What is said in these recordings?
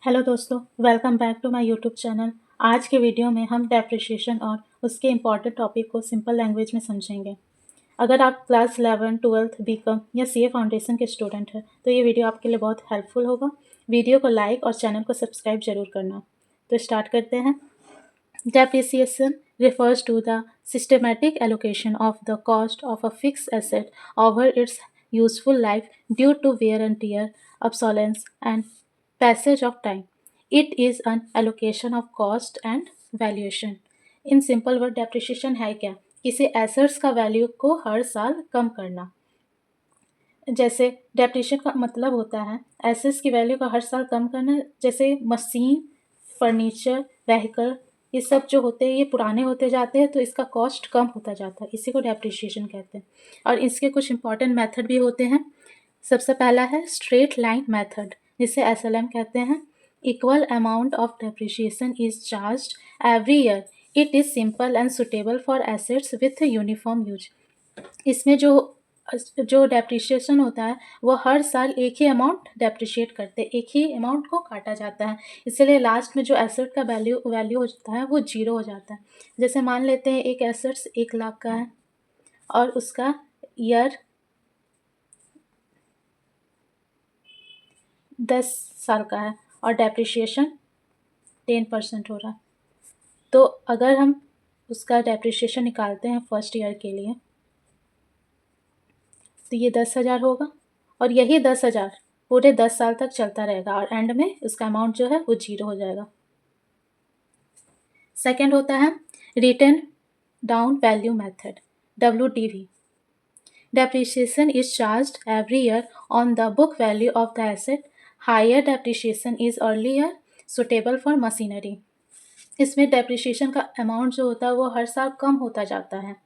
Hello दोस्तों, welcome back to my YouTube channel. आज के वीडियो में हम डेप्रिसिएशन और उसके इम्पॉर्टेंट टॉपिक को सिंपल लैंग्वेज में समझेंगे। अगर आप क्लास 11, 12, बीकॉम या सीए फाउंडेशन के स्टूडेंट हैं तो ये वीडियो आपके लिए बहुत हेल्पफुल होगा। वीडियो को लाइक और चैनल को सब्सक्राइब जरूर करना। तो स्टार्ट करते हैं। Depreciation refers to the systematic allocation of the cost of a fixed asset over its useful life due to wear and tear, obsolescence, and passage of time. It is an allocation of cost and valuation. In simple word, depreciation है क्या? किसी assets का value को हर साल कम करना। जैसे depreciation का मतलब होता है एसेट्स की वैल्यू को हर साल कम करना। जैसे मशीन, फर्नीचर, व्हीकल, ये सब जो होते हैं ये पुराने होते जाते हैं तो इसका कॉस्ट कम होता जाता है, इसी को डेप्रिसिएशन कहते हैं। और इसके कुछ इंपॉर्टेंट मेथड भी होते हैं। सबसे पहला है स्ट्रेट लाइन मेथड, जिसे एसएलएम कहते हैं। Equal amount of depreciation is charged every year. It is simple and suitable for assets with uniform use. इसमें जो डेप्रिसिएशन होता है वो हर साल एक ही अमाउंट डेप्रिशिएट करते हैं, एक ही अमाउंट को काटा जाता है, इसलिए लास्ट में जो एसेट का वैल्यू होता है वो जीरो हो जाता है। जैसे मान लेते हैं एक एसेट्स 1,00,000 का है और उसका ईयर 10 साल का है और डेप्रिसिएशन 10% हो रहा है। तो अगर हम उसका डेप्रिसिएशन निकालते हैं फर्स्ट ईयर के लिए तो ये 10,000 होगा और यही 10,000 पूरे 10 साल तक चलता रहेगा और एंड में उसका अमाउंट जो है वो जीरो हो जाएगा। सेकेंड होता है return down value method, WDV। Depreciation is charged every year on the book value of the asset. Higher depreciation is earlier suitable for machinery. इसमें डेप्रिसिएशन का अमाउंट जो होता है वो हर साल कम होता जाता है।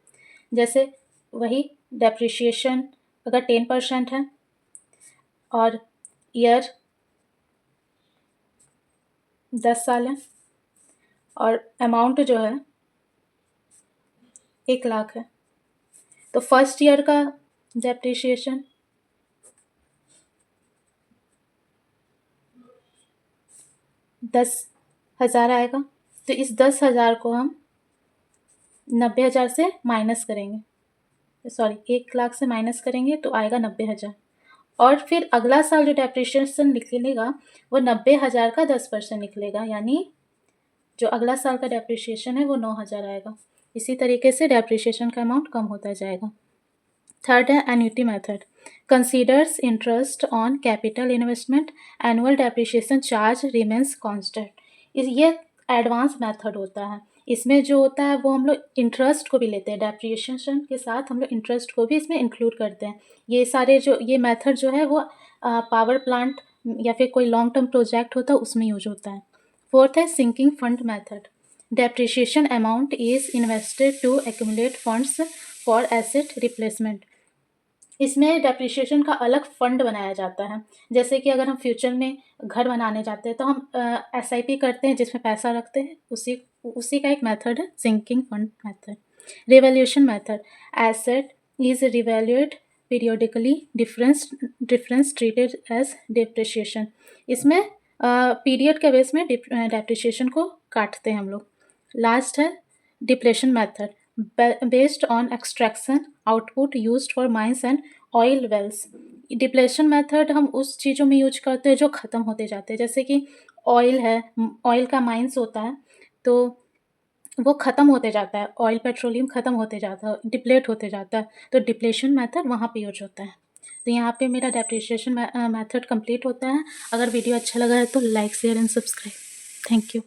जैसे वही डेप्रिसिएशन अगर 10% है और ईयर 10 साल है और अमाउंट जो है 1,00,000 है, तो फर्स्ट ईयर का डेप्रिसिएशन 10,000 आएगा। तो इस 10,000 को हम 90,000 से माइनस करेंगे, सॉरी 1,00,000 से माइनस करेंगे तो आएगा 90,000। और फिर अगला साल जो डेप्रिसिएशन निकलेगा वो 90,000 का 10% निकलेगा, यानी जो अगला साल का डेप्रिसिएशन है वो 9,000 आएगा। इसी तरीके से डेप्रिसिएशन का अमाउंट कम होता जाएगा। थर्ड है annuity method, considers interest on capital investment, annual depreciation charge remains constant. ये एडवांस मेथड होता है। इसमें जो होता है वो हम लोग इंटरेस्ट को भी लेते हैं, डेप्रिसिएशन के साथ हम लोग इंटरेस्ट को भी इसमें इंक्लूड करते हैं। ये मेथड जो है वो पावर प्लांट या फिर कोई लॉन्ग टर्म प्रोजेक्ट होता है उसमें यूज होता है। फोर्थ है sinking fund method, depreciation amount is invested to accumulate funds for asset replacement. इसमें डेप्रिसिएशन का अलग फंड बनाया जाता है। जैसे कि अगर हम फ्यूचर में घर बनाने जाते हैं तो हम SIP करते हैं जिसमें पैसा रखते हैं, उसी का एक मेथड है sinking fund method. Revaluation method, asset is revaluate periodically, difference treated as depreciation. इसमें पीरियड के बेस में डेप्रिसिएशन को काटते हैं हम लोग। लास्ट है depletion method, based on extraction output used for mines and oil wells। Depletion method हम उस चीज़ों में यूज करते हैं जो ख़त्म होते जाते हैं। जैसे कि ऑयल है, ऑयल का माइंस होता है तो वो ख़त्म होते जाता है, ऑयल पेट्रोलियम ख़त्म होते जाता है, डिप्लेट होते जाता है, तो डिप्लेशन मेथड वहाँ पे यूज होता है। तो यहाँ पे मेरा डेप्रिसिएशन मेथड कंप्लीट होता है। अगर वीडियो अच्छा लगा है तो like, share and subscribe. Thank you.